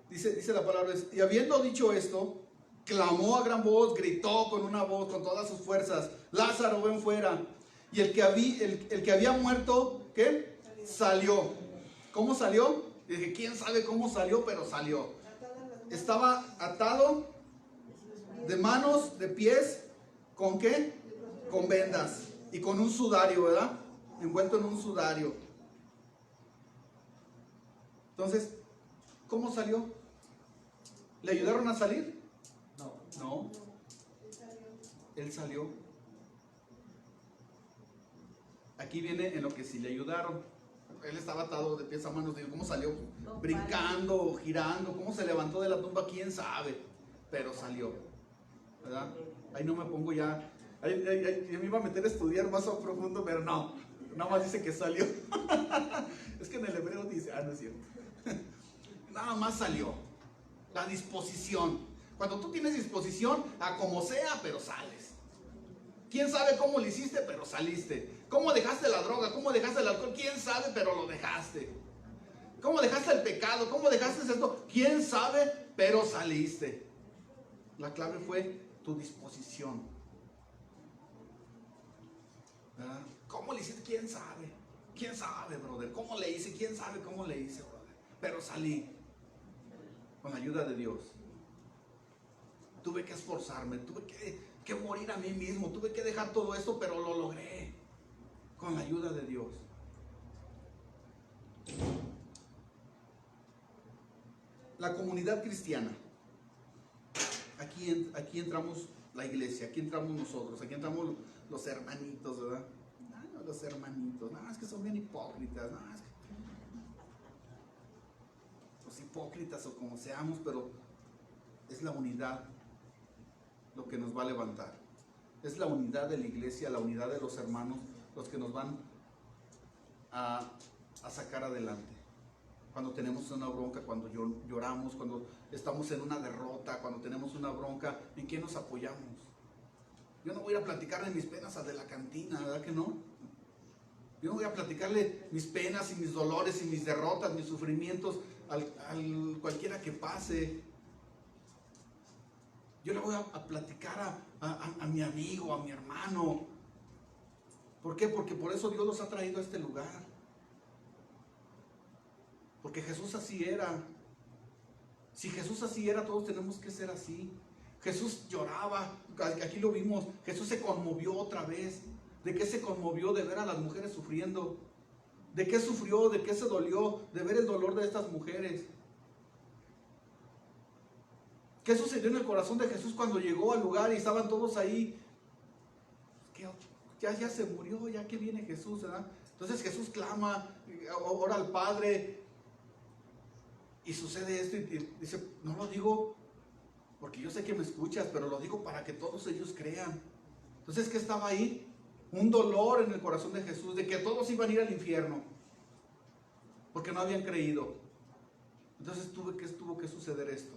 dice la palabra, y habiendo dicho esto, clamó a gran voz, gritó con una voz, con todas sus fuerzas: Lázaro, ven fuera. Y el que había muerto, ¿qué? Salió. ¿Cómo salió? Dije, ¿quién sabe cómo salió? Pero salió. Estaba atado de manos, de pies, ¿con qué? Con vendas y con un sudario, ¿verdad? Envuelto en un sudario. Entonces, ¿cómo salió? ¿Le ayudaron a salir? No. Él salió. Aquí viene en lo que sí le ayudaron. Él estaba atado de pies a manos. Digo, ¿cómo salió? Brincando, girando. ¿Cómo se levantó de la tumba? ¿Quién sabe? Pero salió, ¿verdad? Ahí no me pongo ya. Yo me iba a meter a estudiar más a profundo, pero no. Nada más dice que salió. Es que en el hebreo dice, no es cierto. Nada más salió. La disposición. Cuando tú tienes disposición, a como sea, pero sales. ¿Quién sabe cómo lo hiciste, pero saliste? ¿Cómo dejaste la droga? ¿Cómo dejaste el alcohol? ¿Quién sabe, pero lo dejaste? ¿Cómo dejaste el pecado? ¿Cómo dejaste esto? ¿Quién sabe, pero saliste? La clave fue tu disposición. ¿Verdad? ¿Cómo le hiciste? ¿Quién sabe? ¿Quién sabe, brother? ¿Cómo le hice? ¿Quién sabe cómo le hice, brother? Pero salí. Con la ayuda de Dios. Tuve que esforzarme, tuve que morir a mí mismo, tuve que dejar todo esto, pero lo logré. Con la ayuda de Dios. La comunidad cristiana. Aquí entramos la iglesia, aquí entramos nosotros, aquí entramos los hermanitos, ¿verdad? No, los hermanitos, no, es que son bien hipócritas, no, es que los hipócritas o como seamos, pero es la unidad lo que nos va a levantar. Es la unidad de la iglesia, la unidad de los hermanos, los que nos van a sacar adelante. Cuando tenemos una bronca, cuando lloramos, cuando estamos en una derrota, cuando tenemos una bronca, ¿en qué nos apoyamos? Yo no voy a platicarle mis penas al de la cantina, ¿verdad que no? Yo no voy a platicarle mis penas y mis dolores y mis derrotas, mis sufrimientos al cualquiera que pase. Yo le voy a platicar a mi amigo, a mi hermano. ¿Por qué? Porque por eso Dios los ha traído a este lugar. Porque Jesús así era. Si Jesús así era, todos tenemos que ser así. Jesús lloraba, aquí lo vimos. Jesús se conmovió otra vez. ¿De qué se conmovió? De ver a las mujeres sufriendo. ¿De qué sufrió? ¿De qué se dolió? De ver el dolor de estas mujeres. ¿Qué sucedió en el corazón de Jesús cuando llegó al lugar y estaban todos ahí? Que ya se murió, ya que viene Jesús, ¿verdad? Entonces Jesús clama, ora al Padre y sucede esto y dice, no lo digo porque yo sé que me escuchas, pero lo digo para que todos ellos crean. Entonces, ¿qué estaba ahí? Un dolor en el corazón de Jesús de que todos iban a ir al infierno porque no habían creído. Entonces tuvo que suceder esto.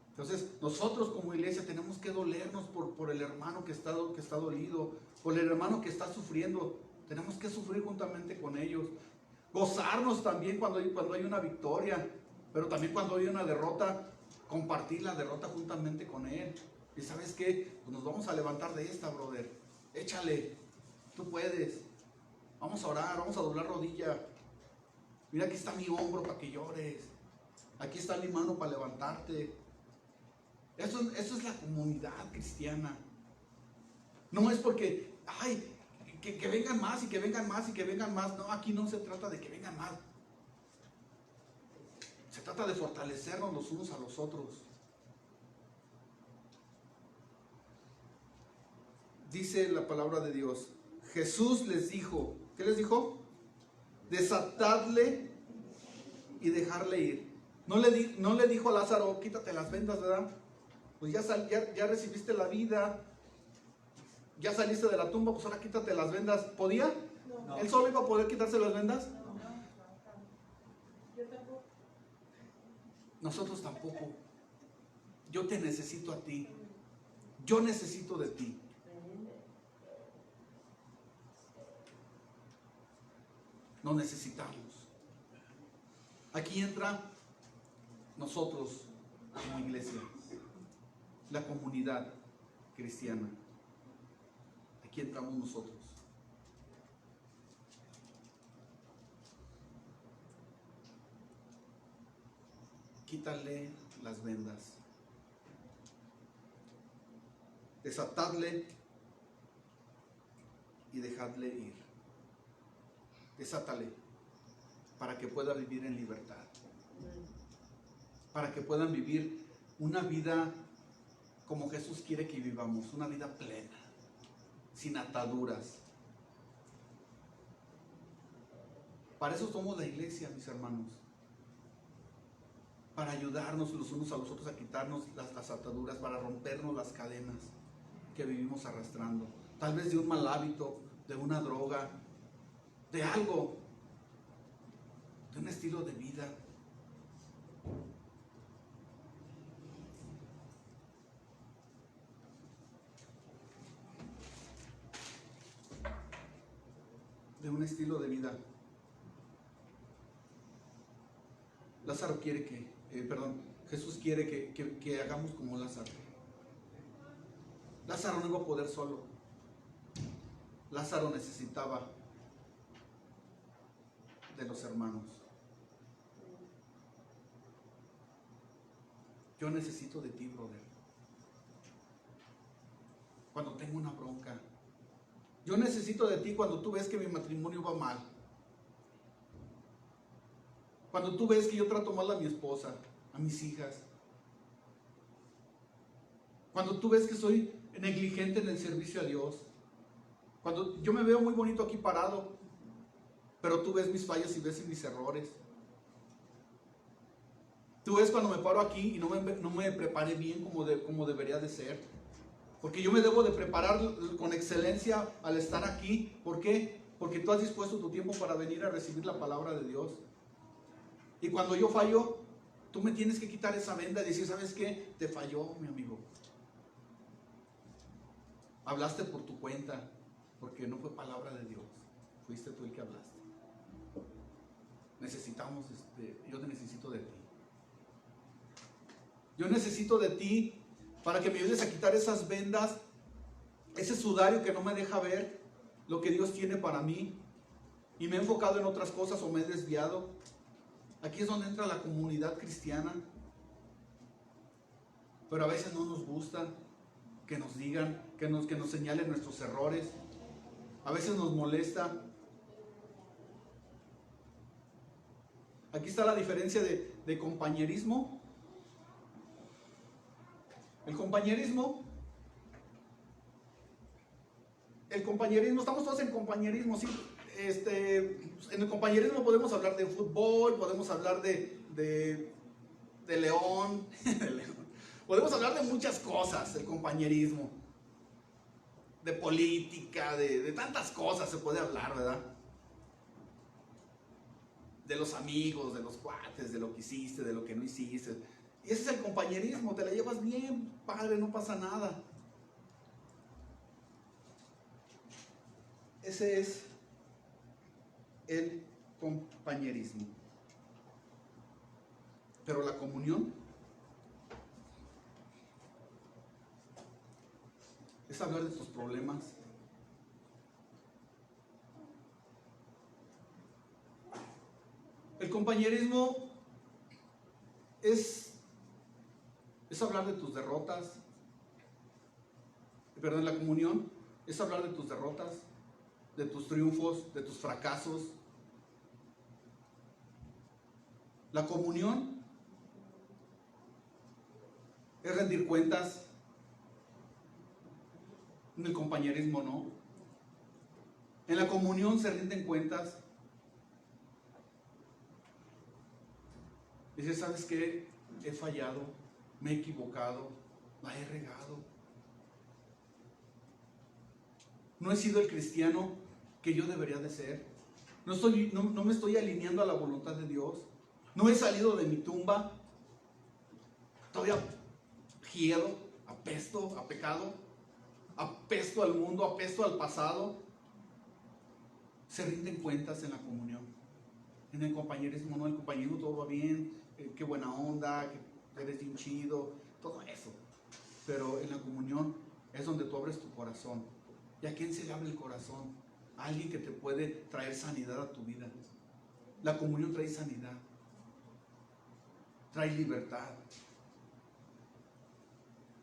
Entonces nosotros como iglesia tenemos que dolernos por el hermano que está dolido, por el hermano que está sufriendo. Tenemos que sufrir juntamente con ellos. Gozarnos también cuando hay una victoria, pero también cuando hay una derrota, compartir la derrota juntamente con él. Y ¿sabes qué? Pues nos vamos a levantar de esta, brother. Échale, tú puedes. Vamos a orar, vamos a doblar rodilla. Mira, aquí está mi hombro para que llores. Aquí está mi mano para levantarte. Eso es la comunidad cristiana. No es porque, que vengan más y que vengan más y que vengan más. No, aquí no se trata de que vengan más. Se trata de fortalecernos los unos a los otros. Dice la palabra de Dios. Jesús les dijo, ¿qué les dijo? Desatadle y dejarle ir. No le dijo a Lázaro, quítate las vendas, ¿verdad? Pues ya recibiste la vida, ya saliste de la tumba, pues ahora quítate las vendas. ¿Podía? No. ¿Él solo iba a poder quitarse las vendas? No. Yo tampoco. Nosotros tampoco. Yo te necesito a ti. Yo necesito de ti. Nos necesitamos. Aquí entra nosotros como iglesia, la comunidad cristiana. Aquí entramos nosotros. Quítale las vendas. Desatadle y dejadle ir. Desátale para que pueda vivir en libertad. Para que puedan vivir una vida como Jesús quiere que vivamos, una vida plena, sin ataduras. Para eso somos la iglesia, mis hermanos. Para ayudarnos los unos a los otros a quitarnos las ataduras, para rompernos las cadenas que vivimos arrastrando. Tal vez de un mal hábito, de una droga, de algo, de un estilo de vida. De un estilo de vida. Lázaro quiere Jesús quiere que hagamos como Lázaro. Lázaro no iba a poder solo. Lázaro necesitaba de los hermanos. Yo necesito de ti, brother. Cuando tengo una bronca. Yo necesito de ti cuando tú ves que mi matrimonio va mal. Cuando tú ves que yo trato mal a mi esposa, a mis hijas. Cuando tú ves que soy negligente en el servicio a Dios. Cuando yo me veo muy bonito aquí parado, pero tú ves mis fallas y ves mis errores. Tú ves cuando me paro aquí y no me preparé bien como debería de ser. Porque yo me debo de preparar con excelencia al estar aquí. ¿Por qué? Porque tú has dispuesto tu tiempo para venir a recibir la palabra de Dios. Y cuando yo fallo, tú me tienes que quitar esa venda y decir, ¿sabes qué? Te falló, mi amigo. Hablaste por tu cuenta, porque no fue palabra de Dios. Fuiste tú el que hablaste. Yo te necesito de ti. Yo necesito de ti para que me ayudes a quitar esas vendas, ese sudario que no me deja ver lo que Dios tiene para mí. Y me he enfocado en otras cosas o me he desviado. Aquí es donde entra la comunidad cristiana. Pero a veces no nos gusta que nos digan, que nos señalen nuestros errores. A veces nos molesta. Aquí está la diferencia de compañerismo. El compañerismo, estamos todos en compañerismo, ¿sí? En el compañerismo podemos hablar de fútbol, podemos hablar de León, podemos hablar de muchas cosas, el compañerismo, de política, de tantas cosas se puede hablar, ¿verdad? De los amigos, de los cuates, de lo que hiciste, de lo que no hiciste. Y ese es el compañerismo, te la llevas bien, padre, no pasa nada. Ese es el compañerismo. Pero la comunión es hablar de tus problemas. El compañerismo es hablar de tus derrotas. Perdón, la comunión es hablar de tus derrotas, de tus triunfos, de tus fracasos. La comunión es rendir cuentas. En el compañerismo no. En la comunión se rinden cuentas. Dice, ¿sabes qué? He fallado, me he equivocado, la he regado. No he sido el cristiano que yo debería de ser. No me estoy alineando a la voluntad de Dios. No he salido de mi tumba. Todavía quiero. apesto a pecado, apesto al mundo, apesto al pasado. Se rinden cuentas en la comunión, en el compañerismo. No, el compañerismo todo va bien, qué buena onda, que eres bien chido, todo eso. Pero en la comunión es donde tú abres tu corazón. ¿Y a quién se le abre el corazón? A alguien que te puede traer sanidad a tu vida. La comunión trae sanidad, trae libertad,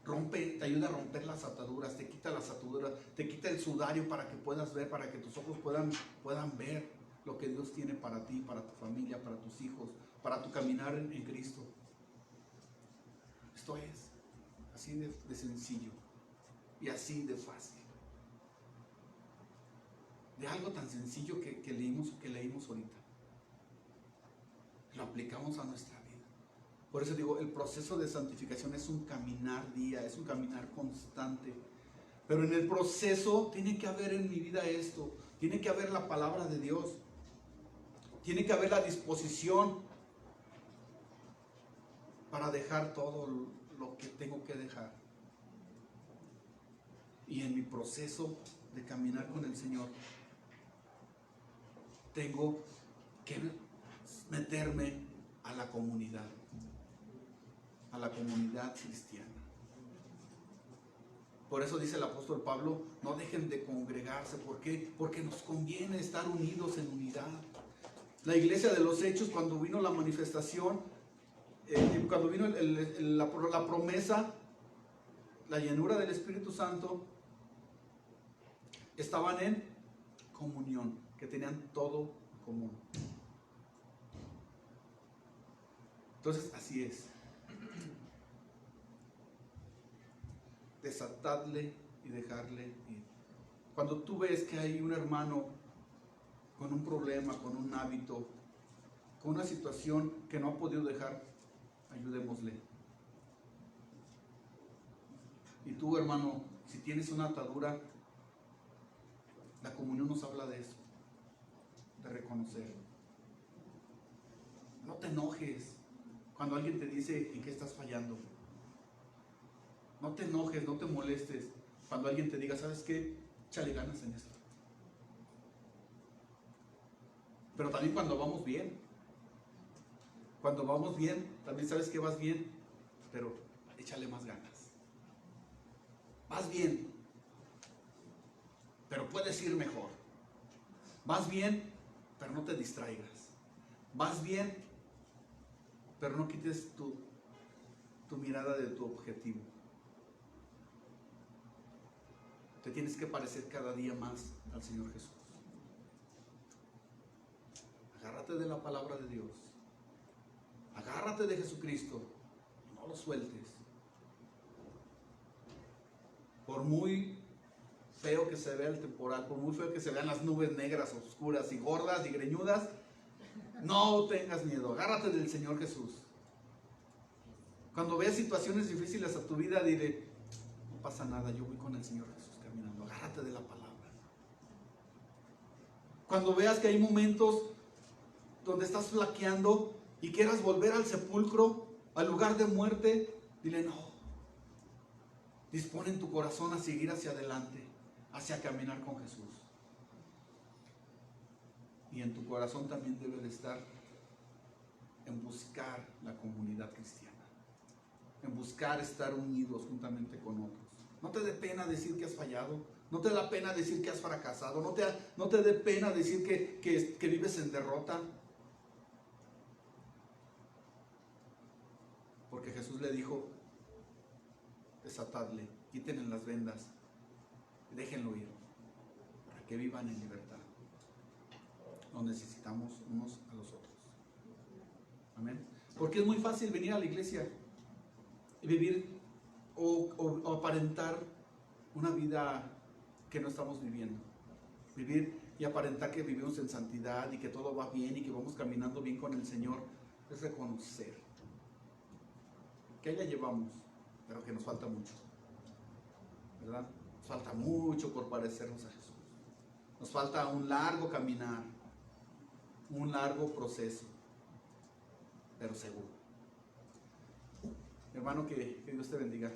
te ayuda a romper las ataduras, te quita las ataduras, te quita el sudario para que puedas ver, para que tus ojos puedan ver lo que Dios tiene para ti, para tu familia, para tus hijos, para tu caminar en Cristo. Esto es así de sencillo y así de fácil. De algo tan sencillo que leímos ahorita. Lo aplicamos a nuestra vida. Por eso digo, el proceso de santificación es un caminar día, es un caminar constante. Pero en el proceso tiene que haber en mi vida esto, tiene que haber la palabra de Dios, tiene que haber la disposición para dejar todo lo que tengo que dejar. Y en mi proceso de caminar con el Señor, tengo que meterme a la comunidad cristiana. Por eso dice el apóstol Pablo, no dejen de congregarse. ¿Por qué? Porque nos conviene estar unidos en unidad. La iglesia de los Hechos, cuando vino la manifestación, cuando vino la promesa, la llenura del Espíritu Santo, estaban en comunión, que tenían todo común. Entonces, así es. Desatadle y dejarle ir. Cuando tú ves que hay un hermano con un problema, con un hábito, con una situación que no ha podido dejar, ayudémosle. Y tú, hermano, si tienes una atadura, la comunión nos habla de eso, de reconocer. No te enojes cuando alguien te dice en qué estás fallando. No te enojes, no te molestes cuando alguien te diga, ¿sabes qué? Échale ganas en esto. Pero también cuando vamos bien. Cuando vamos bien, también sabes que vas bien, pero échale más ganas. Vas bien, pero puedes ir mejor. Vas bien, pero no te distraigas. Vas bien, pero no quites tu mirada de tu objetivo. Te tienes que parecer cada día más al Señor Jesús. Agárrate de la palabra de Dios. Agárrate de Jesucristo. No lo sueltes. Por muy feo que se vea el temporal, por muy feo que se vean las nubes negras, oscuras y gordas y greñudas, no tengas miedo. Agárrate del Señor Jesús. Cuando veas situaciones difíciles a tu vida, dile, no pasa nada, yo voy con el Señor Jesús caminando. Agárrate de la palabra. Cuando veas que hay momentos donde estás flaqueando y quieras volver al sepulcro, al lugar de muerte, dile no. Dispone en tu corazón a seguir hacia adelante, hacia caminar con Jesús. Y en tu corazón también debe de estar en buscar la comunidad cristiana, en buscar estar unidos juntamente con otros. No te dé pena decir que has fallado, no te da pena decir que has fracasado, no te dé pena decir que vives en derrota. Porque Jesús le dijo, desatadle, quítenle las vendas, déjenlo ir, para que vivan en libertad. Nos necesitamos unos a los otros. Amén. Porque es muy fácil venir a la iglesia y vivir o aparentar una vida que no estamos viviendo. Vivir y aparentar que vivimos en santidad y que todo va bien y que vamos caminando bien con el Señor. Es reconocer que ya llevamos, pero que nos falta mucho, ¿verdad? Nos falta mucho por parecernos a Jesús. Nos falta un largo caminar, un largo proceso, pero seguro. Hermano, que Dios te bendiga.